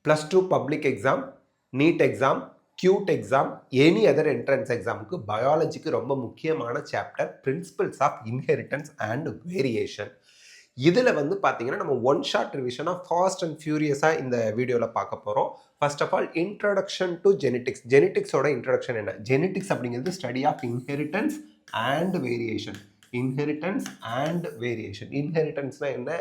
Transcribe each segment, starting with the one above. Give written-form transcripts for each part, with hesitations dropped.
+2 public exam, NEET exam, CUET exam, any other entrance எக்ஸாமுக்கு பயாலஜிக்கு ரொம்ப முக்கியமான chapter principles of inheritance and variation. இதில் வந்து பார்த்தீங்கன்னா நம்ம ஒன் ஷார்ட் ரிவிஷனாக ஃபாஸ்ட் அண்ட் ஃபியூரியஸாக இந்த வீடியோவில் பார்க்க போகிறோம். First of all introduction to genetics. ஜெனட்டிக்ஸோட இன்ட்ரடக்ஷன் என்ன? ஜெனட்டிக்ஸ் அப்படிங்கிறது study of inheritance and variation. Inheritance and variation. இன்ஹெரிட்டன்ஸ்னால் என்ன?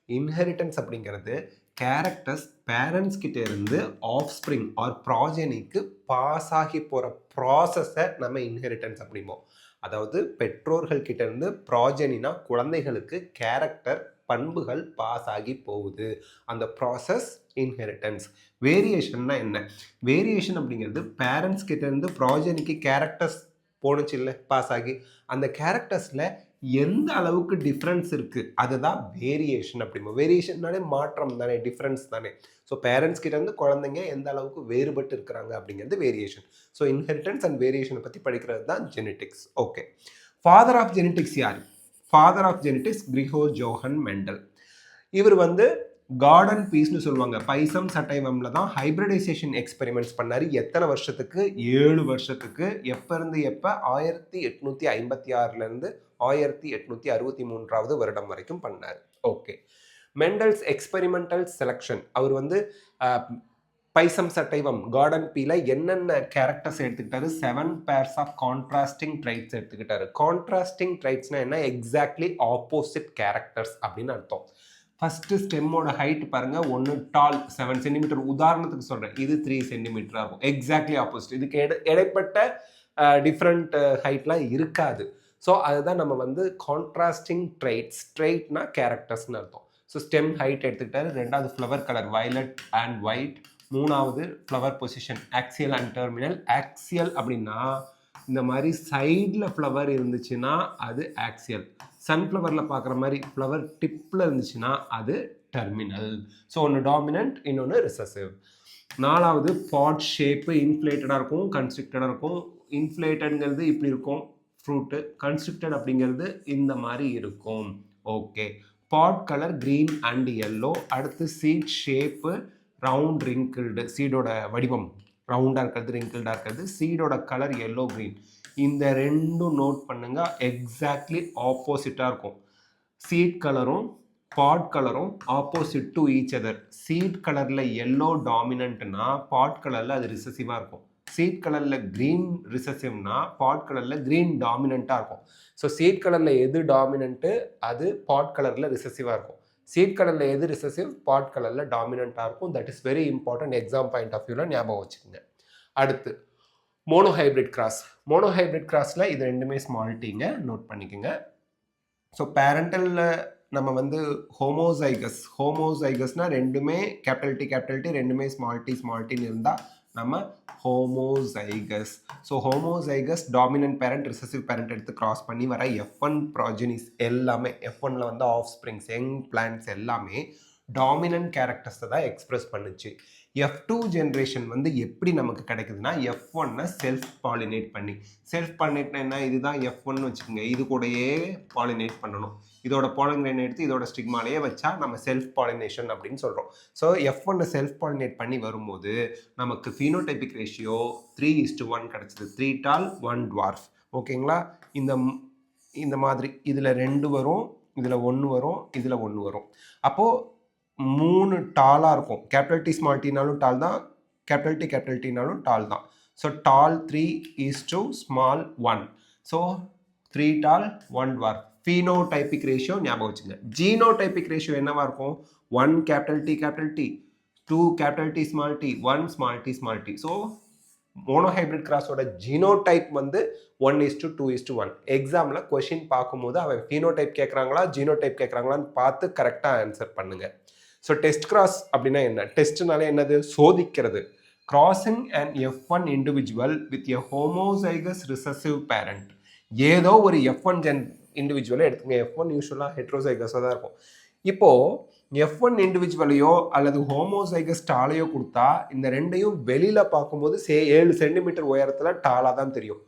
இன்ஹெரிட்டன்ஸ் அப்படிங்கிறது கேரக்டர்ஸ் பேரண்ட்ஸ் கிட்ட இருந்து ஆஃப் ஸ்ப்ரிங் ஆர் ப்ராஜெனிக்கு பாஸ் ஆகி போகிற ப்ராசஸை நம்ம இன்ஹெரிட்டன்ஸ் அப்படிம்போம். அதாவது பெற்றோர்கள் கிட்ட இருந்து ப்ராஜெனினா குழந்தைகளுக்கு கேரக்டர் பண்புகள் பாஸ் ஆகி போகுது, அந்த ப்ராசஸ் இன்ஹெரிட்டன்ஸ். வேரியேஷன்னா என்ன? வேரியேஷன் அப்படிங்கிறது பேரண்ட்ஸ் கிட்ட இருந்து ப்ராஜெனிக்கு கேரக்டர்ஸ் போணுச்சு இல்லை பாஸ் ஆகி, அந்த கேரக்டர்ஸில் எந்த அளவுக்கு டிஃப்ரென்ஸ் இருக்குது அதுதான் வேரியேஷன் அப்படிம்போம். வேரியேஷன்னாலே மாற்றம் தானே, டிஃப்ரென்ஸ் தானே. ஸோ பேரண்ட்ஸ் கிட்ட இருந்து குழந்தைங்க எந்த அளவுக்கு வேறுபட்டு இருக்கிறாங்க அப்படிங்கிறது வேரியேஷன். ஸோ இன்ஹெரிட்டன்ஸ் அண்ட் வேரியேஷனை பற்றி படிக்கிறது தான் genetics. Okay, father of genetics யார்? Father of genetics Gregor Johann Mendel. இவர் வந்து கார்டன் பீஸ்னு சொல்லுவாங்க. பைசம் சட்டைவம்ல தான் ஹைப்ரிடைசேஷன் எக்ஸ்பெரிமெண்ட்ஸ் பண்ணார். எத்தனை வருஷத்துக்கு? 7 வருஷத்துக்கு. எப்போ இருந்து எப்போ? 1856லேருந்து 1863 வருடம் வரைக்கும் பண்ணார். Okay, Mendel's experimental selection. அவர் வந்து பைசம் சட்டைவம் கார்டன் பீல என்னென்ன கேரக்டர்ஸ் எடுத்துக்கிட்டாரு? 7 பேர்ஸ் ஆஃப் கான்ட்ராஸ்டிங் ட்ரைட்ஸ் எடுத்துக்கிட்டாரு. கான்ட்ராஸ்டிங் ட்ரைட்ஸ்னா என்ன? எக்ஸாக்ட்லி ஆப்போசிட் கேரக்டர்ஸ் அப்படின்னு அர்த்தம். ஃபஸ்ட்டு ஸ்டெம்மோட ஹைட் பாருங்கள், ஒன்று டால் 7 சென்டிமீட்டர், உதாரணத்துக்கு சொல்கிறேன், இது 3 சென்டிமீட்டராக இருக்கும். Exactly opposite. இதுக்கு இடைப்பட்ட டிஃப்ரெண்ட் ஹைட்லாம் இருக்காது. ஸோ அதுதான் நம்ம வந்து கான்ட்ராஸ்டிங் ட்ரைட்ஸ். ட்ரைட்னா கேரக்டர்ஸ்னு அர்த்தம். ஸோ ஸ்டெம் ஹைட் எடுத்துக்கிட்டாரு. ரெண்டாவது flower colour violet and white. மூணாவது flower position axial and terminal. Axial அப்படின்னா இந்த மாதிரி சைடில் ஃப்ளவர் இருந்துச்சுன்னா அது ஆக்சியல். சன்ஃப்ளவரில் பார்க்குற மாதிரி ஃப்ளவர் டிப்பில் இருந்துச்சுன்னா அது டெர்மினல். ஸோ ஒன்று டாமினன்ட், இன்னொன்று ரிசசிவ். நாலாவது பாட் ஷேப்பு இன்ஃப்ளேட்டடாக இருக்கும், கன்ஸ்ட்ரிக்டடாக இருக்கும். இன்ஃப்ளேட்டட்ங்கிறது இப்படி இருக்கும் ஃப்ரூட்டு, கன்ஸ்ட்ரிக்டட் அப்படிங்கிறது இந்த மாதிரி இருக்கும். Okay, pod colour green and yellow. அடுத்து சீட் ஷேப்பு ரவுண்ட் ரிங்கிள்டு. சீடோட வடிவம் ரவுண்டாக இருக்கிறது, ரிங்கிள்டாக இருக்கிறது. சீடோட கலர் எல்லோ க்ரீன். இந்த ரெண்டும் நோட் பண்ணுங்க, எக்ஸாக்ட்லி ஆப்போசிட்டாக இருக்கும். சீட் கலரும் பாட் கலரும் opposite to each other. Seed கலரில் எல்லோ டாமினன்ட்னா பாட் கலரில் அது ரிசசிவாக இருக்கும். சீட் கலரில் க்ரீன் ரிசசிவ்னா பாட் கலரில் க்ரீன் டாமினண்ட்டாக இருக்கும். ஸோ சீட் கலரில் எது டாமினண்ட்டு அது பாட் கலரில் ரிசசிவாக இருக்கும். சீட் கலரில் எது ரிசசிவ் பாட் கலரில் டாமினண்ட்டாக இருக்கும். That is very important. Exam point of வியூவில் ஞாபகம் வச்சுக்கோங்க. அடுத்து மோனோஹைப்ரிட் கிராஸ். மோனோஹைப்ரிட் கிராஸில் இது ரெண்டுமே ஸ்மால் டீங்க, நோட் பண்ணிக்கோங்க. ஸோ பேரண்டலில் நம்ம வந்து ஹோமோசைகஸ்னால் ரெண்டுமே கேபிட்டல் டி ரெண்டுமே ஸ்மால் டின்னு இருந்தால் நம்ம homozygous. So homozygous dominant parent recessive parent எடுத்து கிராஸ் பண்ணி வர F1 ப்ராஜெனிஸ் எல்லாமே, F1ல வந்து ஆஃப் ஸ்ப்ரிங்ஸ் யங் பிளான்ட்ஸ் எல்லாமே டாமினன்ட் கேரக்டர்ஸை தான் எக்ஸ்பிரஸ் பண்ணுச்சு. F2 ஜென்ரேஷன் வந்து எப்படி நமக்கு கிடைக்குதுன்னா F1 செல்ஃப் பாலினேட் பண்ணி. செல்ஃப் பாலினேட்னா என்ன? இதுதான் F1 வச்சுக்கோங்க, இது கூடயே பாலினேட் பண்ணணும். இதோட பாலினேட் எடுத்து இதோட ஸ்டிக்மாலேயே வச்சா நம்ம செல்ஃப் பாலினேஷன் அப்படின்னு சொல்கிறோம். ஸோ F1 செல்ஃப் பாலினேட் பண்ணி வரும்போது நமக்கு ஃபீனோடைபிக் ரேஷியோ 3:1 கிடச்சிது. 3 டால் 1 டுவார்ஃப். ஓகேங்களா? இந்த மாதிரி இதில் 2 வரும், இதில் 1 வரும், இதில் 1 வரும். அப்போது 3 டாலாக இருக்கும். கேபிட்டல் டி ஸ்மால் டீனாலும் டால் தான், கேபிட்டல் டீனாலும் டால் தான். So tall 3:, small 1. So 3 tall 1 dwarf. Phenotypic ratio ஞாபகம் வச்சுங்க. ஜீனோடைபிக் ரேஷியோ என்னவா இருக்கும்? 1 capital T, 2 capital D small T, 1 small T. So monohybrid கிராஸோட ஜீனோடைப் வந்து 1:2:1. எக்ஸாமில் கொஷின் பார்க்கும்போது அவன் ஃபீனோடைப் கேட்குறாங்களா ஜீனோடைப் கேட்குறாங்களான்னு பார்த்து கரெக்டாக ஆன்சர் பண்ணுங்க. ஸோ டெஸ்ட் கிராஸ் அப்படின்னா என்ன? டெஸ்ட்னாலே என்னது? சோதிக்கிறது. Crossing and F1 individual with a homozygous recessive parent. ஏதோ ஒரு F1 இண்டிவிஜுவலை எடுத்துங்க. F1 யூஸ்வலாக ஹெட்ரோசைகஸாக தான் இருக்கும். இப்போது F1 இண்டிவிஜுவலையோ அல்லது ஹோமோசைகஸ் டாலையோ கொடுத்தா இந்த ரெண்டையும் வெளியில் பார்க்கும்போது 7 சென்டிமீட்டர் உயரத்தில் டாலாக தான் தெரியும்.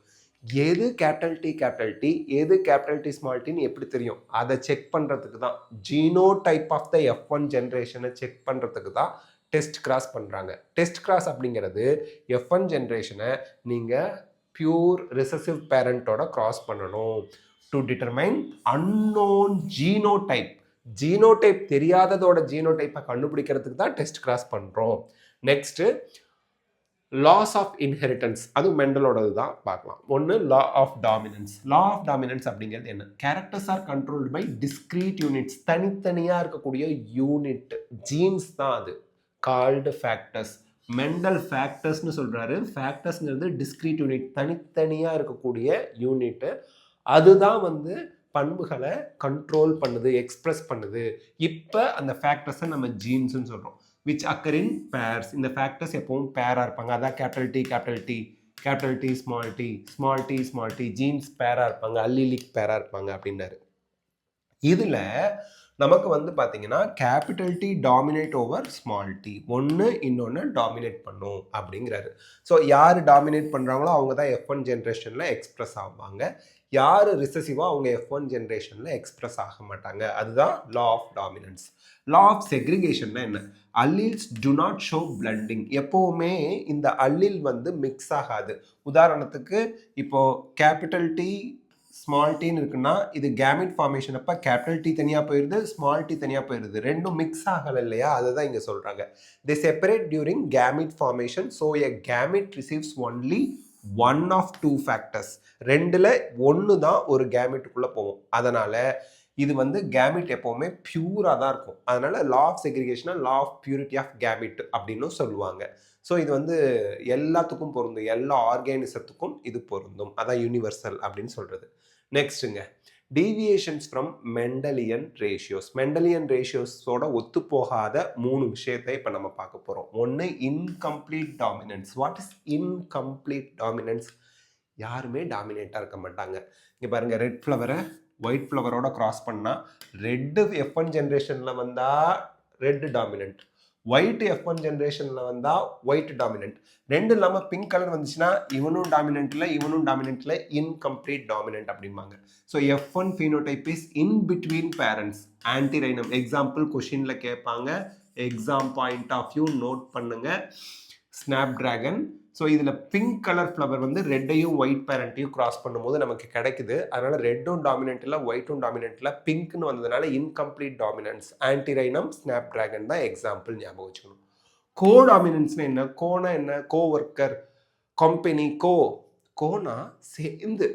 எது கேபிட்டல் டி, எது கேபிட்டல் டி ஸ்மால் டின்னு எப்படி தெரியும்? அதை செக் பண்ணுறதுக்கு தான் ஜீனோடைப் ஆஃப் த F1 ஜென்ரேஷனை செக் பண்ணுறதுக்கு தான் டெஸ்ட் கிராஸ் பண்ணுறாங்க. டெஸ்ட் கிராஸ் அப்படிங்கிறது F1 ஜென்ரேஷனை நீங்கள் பியூர் ரிசசிவ் பேரண்டோட கிராஸ் பண்ணணும் to determine unknown genotype. Genotype தெரியாததோட ஜீனோடைப்பை கண்டுபிடிக்கிறதுக்கு தான் டெஸ்ட் கிராஸ் பண்ணுறோம். நெக்ஸ்ட்டு லாஸ் ஆஃப் இன்ஹெரிட்டன்ஸ், அது மெண்டலோடது தான் பார்க்கலாம். ஒன்று law of dominance. Law of dominance அப்படிங்கிறது என்ன? Characters R controlled by discrete units. தனித்தனியாக இருக்கக்கூடிய யூனிட் ஜீன்ஸ் தான் அது கால்டு ஃபேக்டர்ஸ். மெண்டல் ஃபேக்டர்ஸ்னு சொல்கிறாரு. ஃபேக்டர்ஸ்ங்கிறது டிஸ்கிரீட் யூனிட், தனித்தனியாக இருக்கக்கூடிய யூனிட்டு. அதுதான் வந்து பண்புகளை கண்ட்ரோல் பண்ணுது, எக்ஸ்பிரஸ் பண்ணுது. இப்போ அந்த ஃபேக்டர்ஸை நம்ம ஜீன்ஸ்ன்னு சொல்கிறோம். Which occur in pairs. இந்த ஃபேக்டர்ஸ் எப்பவும் பேராக இருப்பாங்க. அதான் capital D capital D, capital D small d, small d small d. Genes பேராக இருப்பாங்க, அல்லிலிக் பேராக இருப்பாங்க அப்படின்னாரு. இதில் நமக்கு வந்து பார்த்தீங்கன்னா capital D dominate over small d. ஒன்று இன்னொன்று டாமினேட் பண்ணும் அப்படிங்கிறாரு. ஸோ யார் டாமினேட் பண்ணுறாங்களோ அவங்க தான் F1 ஜென்ரேஷனில் எக்ஸ்பிரஸ் ஆவாங்க. யார் ரிசசிவாக அவங்க F1 ஜென்ரேஷனில் எக்ஸ்பிரஸ் ஆக மாட்டாங்க. அதுதான் law of dominance. Law of செக்ரிகேஷன்னா என்ன? Alleles do not show blending. எப்போவுமே இந்த அல்லீல் வந்து மிக்ஸ் ஆகாது. உதாரணத்துக்கு இப்போ கேபிட்டல் டி ஸ்மால் டின்னு இருக்குன்னா இது கேமிட் ஃபார்மேஷன் அப்போ கேபிட்டல் டி தனியாக போயிடுது, ஸ்மால் டி தனியாக போயிடுது. ரெண்டும் மிக்ஸ் ஆகலை இல்லையா? அதை தான் இங்கே சொல்கிறாங்க. They separate during gamete formation. So a gamete receives only one of two factors. ரெண்டில் ஒன்று தான் ஒரு கேமிட்டுக்குள்ளே போகும். அதனால் இது வந்து கேமிட் எப்போவுமே பியூராக தான் இருக்கும். அதனால் லா ஆஃப் செக்ரிகேஷனை law of purity of gamete அப்படின்னு சொல்லுவாங்க. ஸோ இது வந்து எல்லாத்துக்கும் பொருந்தும், எல்லா ஆர்கானிசத்துக்கும் இது பொருந்தும். அதான் யூனிவர்சல் அப்படின்னு சொல்கிறது. நெக்ஸ்ட்டுங்க, deviations from Mendelian ratios. Mendelian ரேஷியோஸோட ஒத்து போகாத 3 விஷயத்தை இப்போ நம்ம பார்க்க போகிறோம். ஒன்று incomplete dominance. What is incomplete dominance? யாருமே டாமினேட்டாக இருக்க மாட்டாங்க. இங்கே பாருங்கள், ரெட் ஃப்ளவரை ஒயிட் ஃப்ளவரோட கிராஸ் பண்ணால் ரெட்டு F1 ஜென்ரேஷனில் வந்தால் ரெட்டு டாமினன்ட், ஒயிட் F1 ஜென்ரேஷனில் வந்தால் ஒயிட் டாமினன்ட். ரெண்டு இல்லாமல் பிங்க் கலர் வந்துச்சுன்னா இவனும் டாமினன்ட்டில் இவனும் டாமினன்ட்டில் இன்கம்ப்ளீட் டாமினன்ட் அப்படிம்பாங்க. ஸோ F1 phenotype is in between parents. Antirrhinum example கொஷினில் கேட்பாங்க. Exam point of view note பண்ணுங்க. Snapdragon. ஸோ இதில் பிங்க் கலர் ஃப்ளவர் வந்து ரெட்டையும் ஒயிட் பேரண்ட்டையும் கிராஸ் பண்ணும்போது நமக்கு கிடைக்குது. அதனால் ரெட்டும் டாமினன்ட்டில் ஒயிட்டும் டாமினன்ட்டில் பிங்க்னு வந்ததுனால இன்கம்ப்ளீட் டாமினன்ஸ். ஆன்டிரைனம், ஸ்னாப் டிராகன் தான் எக்ஸாம்பிள் ஞாபகம் வச்சுக்கணும். கோ டாமினன்ஸ்னா என்ன? கோனா என்ன? கோ ஒர்க்கர், கம்பெனி. கோனா சேர்ந்து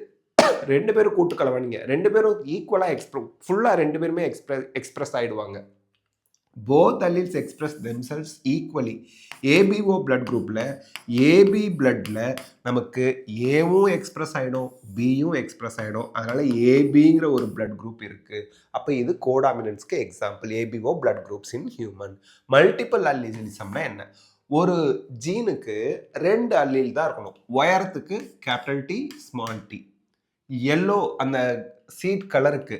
ரெண்டு பேரும் கூட்டு கலவானிங்க, ரெண்டு பேரும் ஈக்குவலாக ஃபுல்லாக ரெண்டு பேருமே எக்ஸ்பிரஸ் ஆகிடுவாங்க. both alleles express themselves equally. ABO blood groupல AB bloodல நமக்கு Aவும் எக்ஸ்பிரஸ் ஆகிடும், Bயும் எக்ஸ்பிரஸ் ஆகிடும். அதனால ABங்கிற ஒரு blood group இருக்கு. அப்போ இது கோடாமினன்ஸ்க்கு example. ABO blood groups in human. Multiple அல்லீலிசம்னா என்ன? ஒரு ஜீனுக்கு 2 அல்லீல் தான் இருக்கணும். உயரத்துக்கு capital D small T. Yellow அந்த சீட் கலருக்கு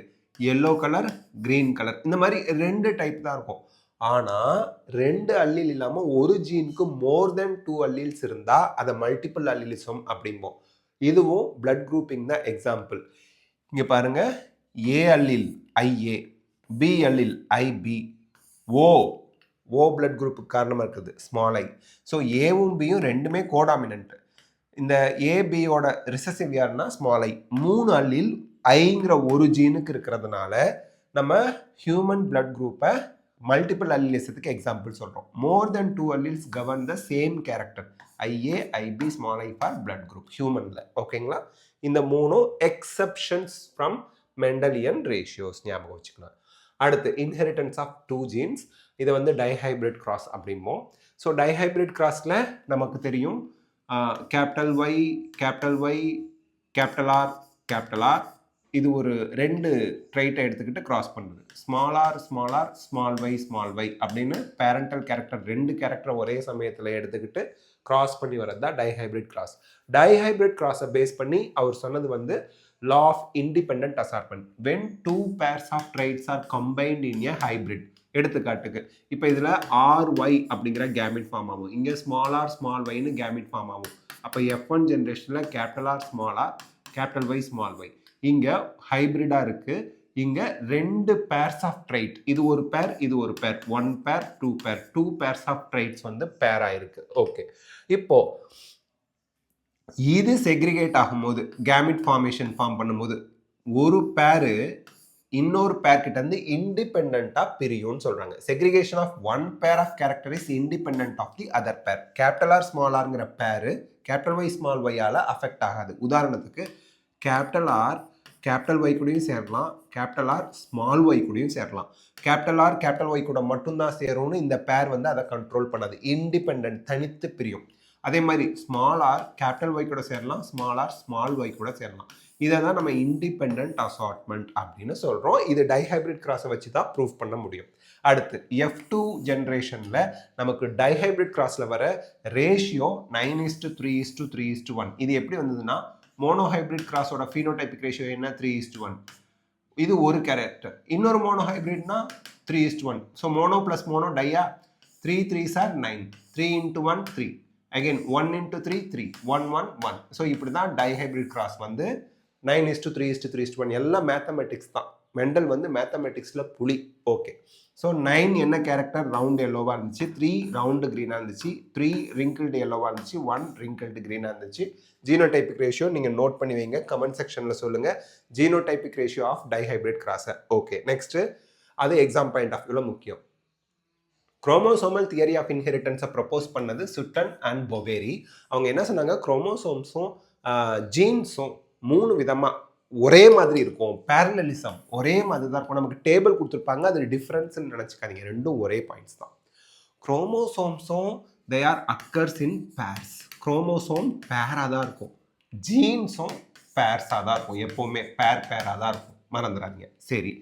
எல்லோ கலர், கிரீன் கலர், இந்த மாதிரி 2 டைப் தான் இருக்கும். ஆனால் 2 அல்லீல் இல்லாமல் ஒரு ஜீனுக்கு மோர் தென் 2 அல்லீல்ஸ் இருந்தால் அதை மல்டிபிள் அல்லீலிசம் அப்படிம்போம். இதுவும் பிளட் குரூப்பிங் தான் எக்ஸாம்பிள். இங்கே பாருங்க, A allele IA, B allele IB, O blood குரூப்புக்கு காரணமாக இருக்குது ஸ்மால் I. ஸோ ஏவும் பியும் ரெண்டுமே கோடாமினன்ட். இந்த ஏபியோட ரிசசிவ் யாருன்னா ஸ்மால் I. 3 அல்லீல் ஐங்கிற ஒரு ஜீனுக்கு இருக்கிறதுனால நம்ம ஹியூமன் பிளட் குரூப்பை மல்டிபிள் அல்லீலிசத்துக்கு எக்ஸாம்பிள் சொல்கிறோம். More then 2 alleles govern the same character. IA, IB, small I for blood group ஹியூமனில். ஓகேங்களா? இந்த 3 எக்ஸப்ஷன்ஸ் ஃப்ரம் மெண்டலியன் ரேஷியோஸ் ஞாபகம் வச்சுக்கலாம். அடுத்து இன்ஹெரிட்டன்ஸ் ஆஃப் 2 ஜீன்ஸ். இதை வந்து டைஹைப்ரிட் கிராஸ் அப்படிம்போம். ஸோ டைஹைப்ரிட் கிராஸில் நமக்கு தெரியும் capital Y, capital R, capital R. இது ஒரு 2 ட்ரைட்டை எடுத்துக்கிட்டு கிராஸ் பண்ணுது. ஸ்மால் ஆர், ஸ்மால் ஒய் அப்படின்னு பேரண்டல் கேரக்டர் 2 கேரக்டரை ஒரே சமயத்தில் எடுத்துக்கிட்டு கிராஸ் பண்ணி வரது தான் டைஹைப்ரிட் கிராஸ். டைஹைப்ரிட் கிராஸை பேஸ் பண்ணி அவர் சொன்னது வந்து law of independent assortment. When 2 pairs of traits are combined in a hybrid. எடுத்துக்காட்டுக்கு இப்போ இதில் RY அப்படிங்கிற கேமிட் ஃபார்ம் ஆகும், இங்கே ஸ்மால் ஆர் ஸ்மால் ஒய்னு கேமிட் ஃபார்ம் ஆகும். அப்போ F1 ஜென்ரேஷனில் capital R small R, capital Y small Y. இங்கே ஹைப்ரிடாக இருக்குது. இங்க 2 pairs ஆஃப் ட்ரைட், இது ஒரு பேர், இது ஒரு பேர், 1 பேர், 2 பேர், 2 pairs ஆஃப் ட்ரைட்ஸ் வந்து பேர் ஆயிருக்கு. ஓகே, இப்போ இது செக்ரிகேட் ஆகும்போது கேமிட் ஃபார்மேஷன் ஃபார்ம் பண்ணும்போது ஒரு பேரு இன்னொரு பேர் கிட்ட இருந்து இண்டிபெண்டா பிரியும்னு சொல்றாங்க. Segregation of one pair of character is independent of the other pair. Capital R small ஆர்ங்கிற பேரு கேபிட்டல் ஒய் ஸ்மால் ஒய்யால அஃபெக்ட் ஆகாது. உதாரணத்துக்கு கேபிட்டல் ஆர் கேபிட்டல் ஒய் கூடயும் சேரலாம், கேபிட்டல் ஆர் ஸ்மால் ஒய் கூடயும் சேரலாம். கேபிட்டல் ஆர் கேபிட்டல் ஒய் கூட மட்டும்தான் சேரும்னு இந்த பேர் வந்து அதை கண்ட்ரோல் பண்ணாது. இண்டிபெண்டன்ட், தனித்து பிரியும். அதே மாதிரி ஸ்மால் ஆர் கேபிட்டல் ஒய் கூட சேரலாம், ஸ்மால் ஆர் ஸ்மால் ஒய் கூட சேரலாம். இதை தான் நம்ம இண்டிபெண்டன்ட் அசார்ட்மெண்ட் அப்படின்னு சொல்கிறோம். இது டைஹைபிரிட் கிராஸை வச்சு தான் ப்ரூவ் பண்ண முடியும். அடுத்து F2 ஜென்ரேஷனில் நமக்கு டைஹைபிரிட் கிராஸில் வர ரேஷியோ 9:3:3:1. இது எப்படி வந்ததுன்னா மோனோஹைபிரிட் கிராஸோட ஃபீனோடைபிக் ரேஷியோ என்ன 3:1. இது ஒரு கேரக்டர். இன்னொரு மோனோஹைபிரிட்னா 3:1. So mono plus mono dia 3 3s are 9, 3 into 1 3, again 1 into 3 3, 1 1 1. So இப்படி தான் டைஹைபிரிட் கிராஸ் வந்து 9:3:3:1 எல்லாம் மேத்தமெட்டிக்ஸ் தான். மெண்டல் வந்து மேத்தமெட்டிக்ஸில் புலி. ஓகே, ஸோ 9 என்ன கேரக்டர் ரவுண்ட் எல்லோவாக இருந்துச்சு, 3 ரவுண்டு க்ரீனாக இருந்துச்சு, 3 ரிங்கிள்டு எல்லோவாக இருந்துச்சு, 1 ரிங்கிள்டு க்ரீனாக இருந்துச்சு. ஜீனோடைபிக் ரேஷியோ நீங்கள் நோட் பண்ணி வைங்க, கமெண்ட் செக்ஷனில் சொல்லுங்கள் ஜீனோடைபிக் ரேஷியோ ஆஃப் டைஹைபிரிட் கிராஸை. ஓகே, நெக்ஸ்ட்டு அது எக்ஸாம் பாயிண்ட் ஆஃப் வியூவில் முக்கியம். குரோமோசோமல் தியரி ஆஃப் இன்ஹெரிட்டன்ஸை ப்ரப்போஸ் பண்ணது சுட்டன் அண்ட் பொவேரி. அவங்க என்ன சொன்னாங்க, குரோமோசோம்ஸும் ஜீன்ஸும் 3 விதமாக ஒரே மாதிரி இருக்கும், பேரலலிசம் ஒரே மாதிரி தான் இருக்கும். நமக்கு டேபிள் கொடுத்துருப்பாங்க, அது டிஃப்ரென்ஸ்ன்னு நினச்சிக்காதீங்க, ரெண்டும் ஒரே பாயிண்ட்ஸ் தான். குரோமோசோம்ஸும் they are occurs in pairs. Chromosome பேராக தான் இருக்கும், ஜீன்ஸும் பேர்ஸாக தான் இருக்கும், எப்போவுமே பேராக தான் இருக்கும், மறந்துடாதீங்க. சரி,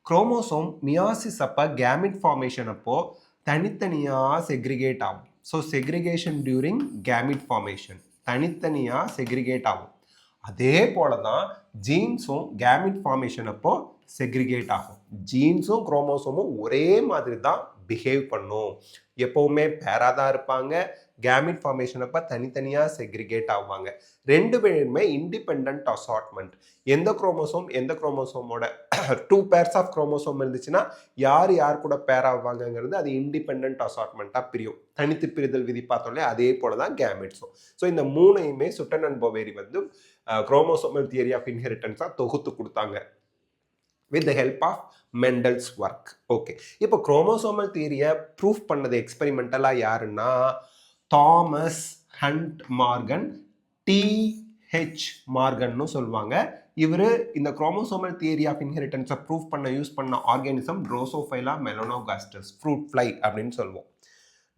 குரோமோசோம் மியாசிஸ் அப்போ கேமிட் ஃபார்மேஷன் அப்போ தனித்தனியாக செக்ரிகேட் ஆகும். So segregation during gamete formation தனித்தனியாக செக்ரிகேட் ஆகும். அதே போல தான் ஜீன்ஸும் கேமிட் ஃபார்மேஷன் அப்போ செக்ரிகேட் ஆகும். ஜீன்ஸும் குரோமோசோமும் ஒரே மாதிரி தான் பிஹேவ் பண்ணும், எப்போவுமே பேராக தான் இருப்பாங்க. கேமிட் ஃபார்மேஷன் அப்போ தனித்தனியாக செக்ரிகேட் ஆகுவாங்க. 2 பேருமே இண்டிபெண்ட் அசார்ட்மெண்ட். எந்த குரோமோசோமோட 2 pairs ஆஃப் குரோமோசோம் இருந்துச்சுன்னா யார் யார் கூட பேர் ஆகுவாங்கங்கிறது அது இண்டிபெண்ட் அசார்ட்மெண்ட்டாக பிரியும். தனித்து பிரிதல் விதி பார்த்தோம்லே அதே போல தான் கேமிட்ஸும். ஸோ இந்த 3ஐயுமே சுட்டன் அண்ட் பொவேரி வந்து குரோமோசோமல் தியரி ஆஃப் இன்ஹெரிட்டன்ஸாக தொகுத்து கொடுத்தாங்க with the help of Mendel's work. Okay, இப்போ குரோமோசோமல் தியரியை ப்ரூஃப் பண்ணது எக்ஸ்பெரிமெண்டலாக யாருன்னா தாமஸ் ஹண்ட் மார்கன், TH மார்கன்னு சொல்லுவாங்க. இவர் இந்த குரோமோசோமல் தியரி ஆஃப் இன்ஹெரிட்டன்ஸை ப்ரூஃப் பண்ண யூஸ் பண்ண ஆர்கானிசம் ட்ரோசோஃபைலா மெலனோகாஸ்டஸ், ஃப்ரூட் ஃப்ளை அப்படின்னு சொல்லுவோம்.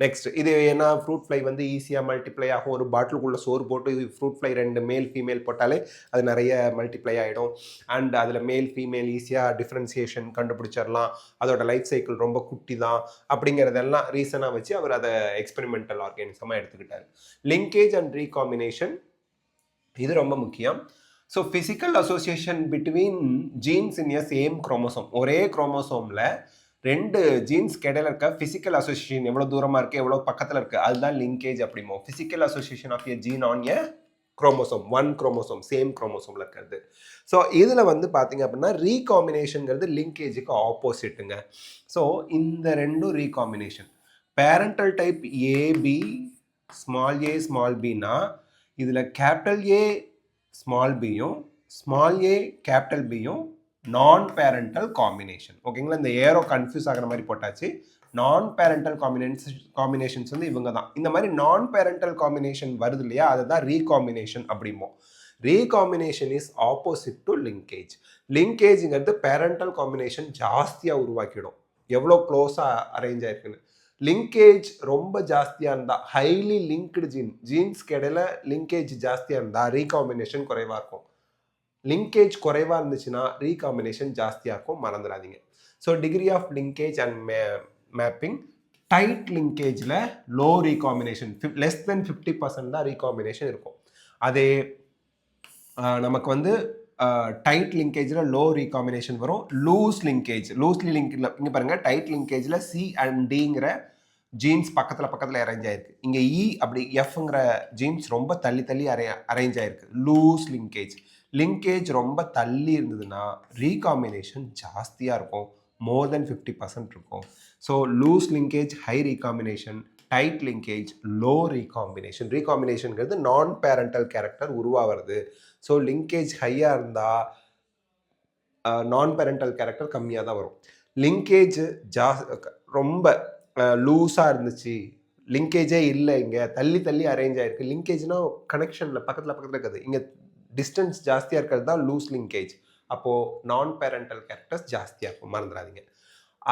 நெக்ஸ்ட், இது என்ன ஃப்ரூட் ஃப்ளை வந்து ஈஸியாக மல்டிப்ளை ஆகும். ஒரு பாட்டிலுக்குள்ளே சோறு போட்டு ஃப்ரூட் ஃப்ளை 2 மேல் ஃபீமேல் போட்டாலே அது நிறைய மல்டிப்ளை ஆகிடும். அண்ட் அதில் மேல் ஃபீமேல் ஈஸியாக டிஃப்ரென்சியேஷன் கண்டுபிடிச்சிடலாம். அதோட லைஃப் சைக்கிள் ரொம்ப குட்டி தான் அப்படிங்கிறதெல்லாம் ரீசனாக வச்சு அவர் அதை எக்ஸ்பெரிமெண்டல் ஆர்கானிசமாக எடுத்துக்கிட்டார். லிங்கேஜ் அண்ட் ரீகாம்பினேஷன் இது ரொம்ப முக்கியம். So physical association between genes in a same chromosome. ஒரே குரோமோசோமில் 2 ஜீன்ஸ் இடையில இருக்க ஃபிசிக்கல் அசோசியேஷன் எவ்வளோ தூரமாக இருக்குது, எவ்வளோ பக்கத்தில் இருக்குது, அதுதான் லிங்கேஜ் அப்படிமோ. Physical association of a gene on a chromosome, 1 chromosome, same குரோமோசோமில் இருக்கிறது. ஸோ இதில் வந்து பார்த்தீங்க அப்படின்னா ரீகாம்பினேஷனுங்கிறது லிங்கேஜுக்கு ஆப்போசிட்டுங்க. ஸோ இந்த 2 recombination parental type A B small A small பின்னா இதில் கேபிட்டல் ஏ ஸ்மால் பியும் ஸ்மால் ஏ கேபிட்டல் பியும் நான் பேரண்டல் காம்பினேஷன். ஓகேங்களா, இந்த ஏரோ கன்ஃபியூஸ் ஆகிற மாதிரி போட்டாச்சு. நான் பேரண்டல் காம்பினேஷன்ஸ் வந்து இவங்க தான். இந்த மாதிரி நான் பேரண்டல் காம்பினேஷன் வருது இல்லையா, அதுதான் ரீகாம்பினேஷன் அப்படிமோ. Recombination is opposite to linkage. லிங்கேஜுங்கிறது பேரண்டல் காம்பினேஷன் ஜாஸ்தியாக உருவாக்கிடும், எவ்வளோ க்ளோஸாக அரேஞ்ச் ஆயிருக்குன்னு. லிங்கேஜ் ரொம்ப ஜாஸ்தியாக இருந்தால், ஹைலி லிங்க்டு ஜீன்ஸ்க்கு இடையில லிங்கேஜ் ஜாஸ்தியாக இருந்தால் ரீகாம்பினேஷன் குறைவாக இருக்கும். லிங்கேஜ் குறைவாக இருந்துச்சுன்னா ரீகாம்பினேஷன் ஜாஸ்தியாக இருக்கும், மறந்துடாதீங்க. So degree of linkage and mapping, tight லிங்கேஜில் லோ ரீகாம்பினேஷன், லெஸ் தென் 50% தான் ரீகாம்பினேஷன் இருக்கும். அதே நமக்கு வந்து டைட் லிங்கேஜில் லோ ரீகாம்பினேஷன் வரும். லூஸ்லி லிங்கில் இங்கே பாருங்கள், டைட் லிங்கேஜில் C and Dங்கிற ஜீன்ஸ் பக்கத்தில் அரேஞ்ச் ஆயிருக்கு. இங்கே E அப்படி Fங்கிற ஜீன்ஸ் ரொம்ப தள்ளி அரேஞ்ச் ஆயிருக்கு, லூஸ் லிங்கேஜ். லிங்கேஜ் ரொம்ப தள்ளி இருந்ததுன்னா ரீகாம்பினேஷன் ஜாஸ்தியாக இருக்கும், மோர் தென் 50% இருக்கும். So loose linkage high recombination, tight linkage low recombination. ரீகாம்பினேஷனுங்கிறது நான் பேரண்டல் கேரக்டர் உருவாகிறது. ஸோ லிங்கேஜ் ஹையாக இருந்தால் நான் பேரண்டல் கேரக்டர் கம்மியாக தான் வரும். லிங்கேஜ் ரொம்ப லூஸாக இருந்துச்சு, லிங்கேஜே இல்லை, இங்கே தள்ளி தள்ளி அரேஞ்ச் ஆகிருக்கு. லிங்கேஜ்னால் கனெக்ஷனில் பக்கத்தில் இருக்குது, இங்கே டிஸ்டன்ஸ் ஜாஸ்தியாக இருக்கிறது தான் லூஸ் லிங்கேஜ். அப்போது நான் பேரண்டல் கேரக்டர்ஸ் ஜாஸ்தியாக இருக்கும், மறந்துடாதீங்க.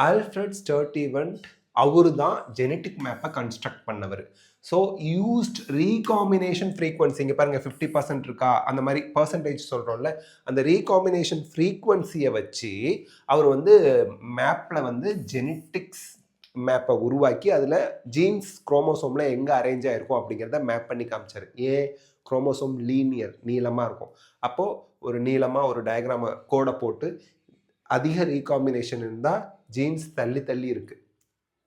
ஆல்ஃப்ரெட் ஸ்டர்டிவன்ட் அவரு தான் ஜெனட்டிக் மேப்பை கன்ஸ்ட்ரக்ட் பண்ணவர். ஸோ யூஸ்ட் ரீகாம்பினேஷன் ஃப்ரீக்வன்சி, இங்கே பாருங்கள் 50% இருக்கா, அந்த மாதிரி பர்சன்டேஜ் சொல்கிறோம்ல, அந்த ரீகாம்பினேஷன் ஃப்ரீக்வன்சியை வச்சு அவர் வந்து மேப்பில் வந்து ஜெனட்டிக்ஸ் மேப்பை உருவாக்கி அதில் ஜீன்ஸ் குரோமோசோமில் எங்கே அரேஞ்ச் ஆகிருக்கும் அப்படிங்கிறத மேப் பண்ணி காமிச்சார். ஏன் குரோமோசோம் லீனியர் நீளமாக இருக்கும், அப்போது ஒரு நீளமாக ஒரு டயக்ராமை கோடை போட்டு அதிக ரீகாம்பினேஷன் இருந்தால் ஜீன்ஸ் தள்ளி தள்ளி இருக்குது,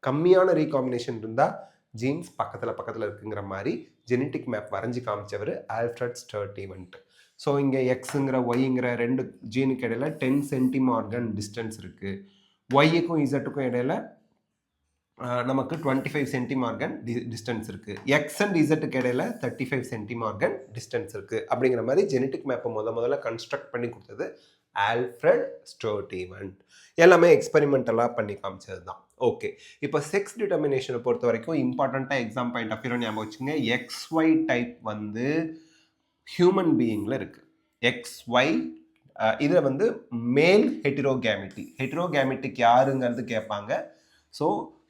கம்மியான ரீகாம்பினேஷன் இருந்தால் ஜீன்ஸ் பக்கத்தில் இருக்குங்கிற மாதிரி ஜெனட்டிக் மேப் வரைஞ்சி காமிச்சவர் ஆல்ஃப்ரெட் ஸ்டர்டிவன்ட். ஸோ இங்கே எக்ஸுங்கிற ஒய்ங்கிற ரெண்டு ஜீனுக்கு இடையில 10 சென்டிமார்கன் டிஸ்டன்ஸ் இருக்குது. ஒய்யுக்கும் இசட்டுக்கும் இடையில நமக்கு 25 சென்டிமார்கன் டிஸ்டன்ஸ் இருக்குது. எக்ஸ் அண்ட் இசட்டுக்கு இடையில 35 சென்டிமார்கன் டிஸ்டன்ஸ் இருக்குது. அப்படிங்கிற மாதிரி ஜெனட்டிக் மேப்பை முதல்ல கன்ஸ்ட்ரக்ட் பண்ணி கொடுத்தது ஆல்ஃப்ரெட் ஸ்டர்டிவன்ட். எல்லாமே எக்ஸ்பெரிமெண்டலாக பண்ணி காமிச்சது தான். ஓகே, இப்போ செக்ஸ் டிட்டர்மினேஷனை பொறுத்த வரைக்கும் இம்பார்ட்டண்ட்டாக எக்ஸாம் பாயிண்ட் ஆஃப் வியூ ஞாபகம் வச்சுங்க. XY டைப் வந்து ஹியூமன் பீயிங்கில் இருக்குது. XY இதில் வந்து மேல் ஹெட்டிரோகேமெட்டிக் யாருங்கிறது கேட்பாங்க. ஸோ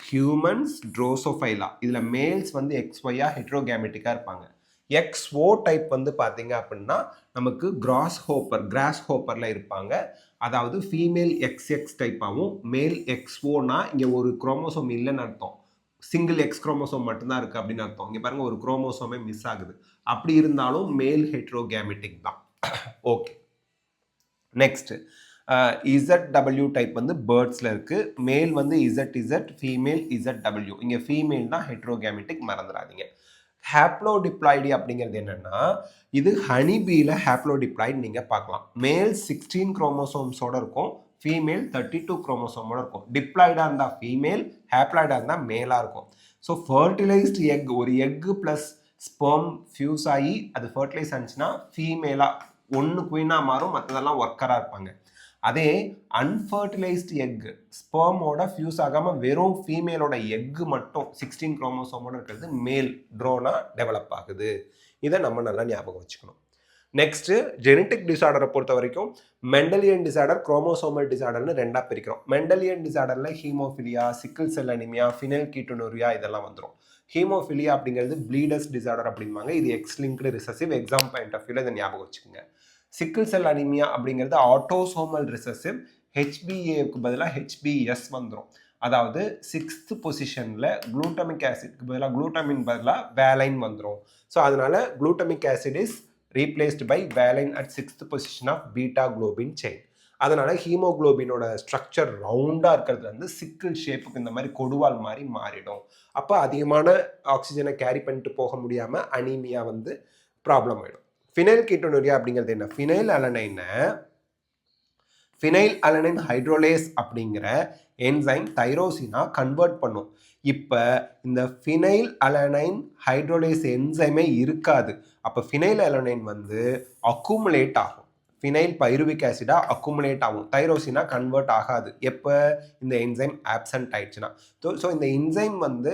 ஹியூமன்ஸ் ட்ரோசோஃபைலா, இதில் மேல்ஸ் வந்து XYயாக ஹெட்ரோகேமெட்டிக்காக இருப்பாங்க. XO டைப் வந்து பார்த்தீங்க அப்படின்னா நமக்கு கிராஸ் ஹோப்பரில் இருப்பாங்க. அதாவது ஃபீமேல் XX டைப்பாகவும் மேல் XOனா இங்கே ஒரு குரோமோசோம் இல்லைன்னு அர்த்தம், சிங்கிள் X குரோமோசோம் மட்டும்தான் இருக்குது அப்படின்னு அர்த்தம். இங்கே பாருங்கள் ஒரு குரோமோசோமே மிஸ் ஆகுது. அப்படி இருந்தாலும் மேல் ஹெட்ரோகேமெட்டிக் தான். ஓகே, நெக்ஸ்ட்டு ZW டைப் வந்து பேர்ட்ஸில் இருக்குது. மேல் வந்து ZZ, ஃபீமேல் ZW. இங்கே ஃபீமேல் தான் ஹெட்ரோகேமெட்டிக், மறந்துடாதீங்க. ஹேப்ளோடிப்ளாய்டு அப்படிங்கிறது என்னென்னா, இது ஹனிபீல ஹேப்ளோடிப்ளாய்டு நீங்கள் பார்க்கலாம். மேல் 16 குரோமோசோம்ஸோடு இருக்கும், ஃபீமேல் 32 குரோமோசோமோடு இருக்கும். டிப்ளாய்டாக இருந்தால் ஃபீமேல், ஹேப்ளாய்டாக இருந்தால் மேலாக இருக்கும். ஸோ ஃபர்டிலைஸ்டு எக், ஒரு எக்கு ப்ளஸ் ஸ்பெர்ம் ஃபியூஸ் ஆகி அது ஃபர்டிலைஸ் ஆனிச்சுன்னா ஃபீமேலாக ஒன்று குயினாக மாறும், மற்றதெல்லாம் ஒர்க்கராக இருப்பாங்க. அதே அன்ஃபர்டிலைஸ்டு எக்கு, ஸ்பெர்மோட ஃபியூஸ் ஆகாமல் வெறும் ஃபீமேலோட எக்கு மட்டும் 16 குரோமோசோமோட இருக்கிறது மேல் ட்ரோனாக டெவலப் ஆகுது. இதை நம்ம நல்லா ஞாபகம் வச்சுக்கணும். நெக்ஸ்ட்டு ஜெனட்டிக் டிசார்டரை பொறுத்த வரைக்கும் மெண்டலியன் டிசார்டர், குரோமோசோமல் டிசார்டர்னு ரெண்டாக பிரிக்கிறோம். மெண்டலியன் டிசார்டரில் haemophilia, sickle cell anaemia, phenylketonuria இதெல்லாம் வந்துடும். ஹீமோஃபிலியா அப்படிங்கிறது ப்ளீடர்ஸ் டிசார்டர் அப்படிம்பாங்க. இது X linked recessive, exam point of வியூவில் இதை ஞாபகம் வச்சுக்கோங்க. சிக்கிள் செல் அனிமியா அப்படிங்கிறது ஆட்டோசோமல் ரிசசிவ், HbAக்கு பதிலாக HbS வந்துடும். அதாவது 6th பொசிஷனில் குளூட்டமிக் ஆசிட்க்கு பதிலாக குளூட்டமின் பதிலாக வேலைன் வந்துடும். ஸோ அதனால glutamic acid is replaced by valine at 6th position of beta globin chain. அதனால ஹீமோகுளோபினோட ஸ்ட்ரக்சர் ரவுண்டாக இருக்கிறது வந்து சிக்கிள் ஷேப்புக்கு இந்த மாதிரி கொடுவால் மாதிரி மாறிடும். அப்போ அதிகமான ஆக்சிஜனை கேரி பண்ணிட்டு போக முடியாமல் அனீமியா வந்து ப்ராப்ளம் ஆகிடும். ஃபினைல்கீட்டோனூரியா அப்படிங்கிறது என்ன? ஃபினைல் அலனைன் ஹைட்ரோலேஸ் அப்படிங்கிற என்சைம் தைரோசினா கன்வெர்ட் பண்ணும். இப்போ இந்த ஃபினைல் அலனைன் ஹைட்ரோலேஸ் என்சைமே இருக்காது. அப்போ ஃபினைல் அலனைன் வந்து அக்குமுலேட் ஆகும், ஃபினைல் பைருவிக் ஆசிடாக அக்குமுலேட் ஆகும், தைரோசினா கன்வெர்ட் ஆகாது. எப்போ இந்த என்சைம் ஆப்சன்ட் ஆயிடுச்சுன்னா. ஸோ இந்த என்சைம் வந்து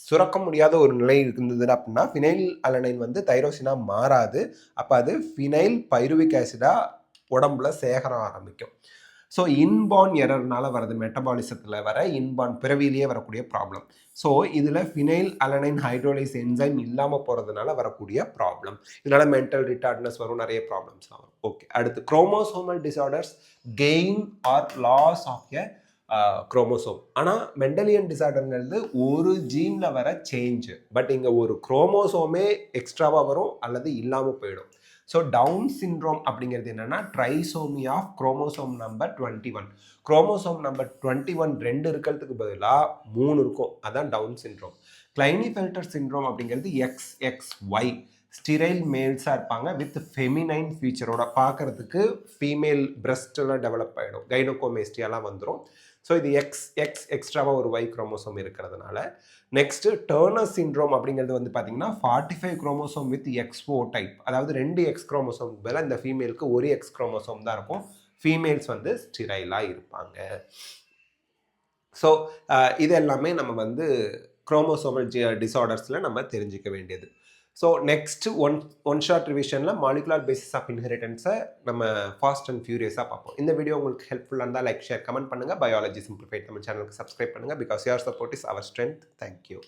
சுரக்க முடியாத ஒரு நிலை இருந்தது அப்படின்னா ஃபினைல் அலனைன் வந்து தைரோசினா மாறாது. அப்போ அது ஃபினைல் பைருவிக் ஆசிடாக உடம்புல சேகர ஆரம்பிக்கும். ஸோ இன்பார்ன் எரர்னால வரது, மெட்டபாலிசத்தில் வர இன்பார்ன் பிறவிலேயே வரக்கூடிய ப்ராப்ளம். ஸோ இதில் ஃபினைல் அலனைன் ஹைட்ரோலைஸ் என்சைம் இல்லாமல் போகிறதுனால வரக்கூடிய ப்ராப்ளம். இதனால் மென்டல் ரிட்டார்ட்னஸ் வரும், நிறைய ப்ராப்ளம்ஸ் வரும். ஓகே, அடுத்து chromosomal disorders, gain or loss of a chromosome. ஆனால் மெண்டலியன் டிசார்டர்ங்கிறது ஒரு ஜீனில் வர சேஞ்சு, பட் இங்கே ஒரு குரோமோசோமே எக்ஸ்ட்ராவாக வரும் அல்லது இல்லாமல் போயிடும். ஸோ டவுன் சிண்ட்ரோம் அப்படிங்கிறது என்னென்னா trisomy of chromosome number 21. Chromosome number 21 2 இருக்கிறதுக்கு பதிலாக 3 இருக்கும், அதான் டவுன் சிண்ட்ரோம். கிளைனிஃபெல்டர் சிண்ட்ரோம் அப்படிங்கிறது XXY. ஸ்டிரைல் மேல்ஸாக இருப்பாங்க வித் ஃபெமினைன் ஃபீச்சரோட, பார்க்குறதுக்கு ஃபீமேல் பிரஸ்டெல்லாம் டெவலப் ஆகிடும், கைனோகோமேஸ்டியாலாம் வந்துடும். ஸோ இது எக்ஸ்ட்ராவாக ஒரு Y குரோமோசோம் இருக்கிறதுனால. நெக்ஸ்ட்டு டர்னர் சிண்ட்ரோம் அப்படிங்கிறது வந்து பார்த்தீங்கன்னா 45 குரோமோசோம் வித் XO டைப், அதாவது 2 X குரோமோசோம் மேலே இந்த ஃபீமேலுக்கு ஒரு X குரோமோசோம் தான் இருக்கும். ஃபீமேல்ஸ் வந்து ஸ்டிரைலாக இருப்பாங்க. ஸோ இது எல்லாமே நம்ம வந்து குரோமோசோமல் டிஸார்டர்ஸில் நம்ம தெரிஞ்சிக்க வேண்டியது. So next one short revision molecular basis of இன்ஹெரிட்டன்ஸை நம்ம ஃபாஸ்ட் அண்ட் ஃபியூரியஸாக பார்ப்போம். இந்த வீடியோ உங்களுக்கு ஹெல்ப்ஃபுல்லாக இருந்தால் லைக், ஷேர், கமெண்ட் பண்ணுங்கள். பயாலஜி சிம்பிளிஃபைட் நம்ம சேனலுக்கு சப்ஸ்கிரைப் பண்ணுங்கள். Because your support is our strength. Thank you.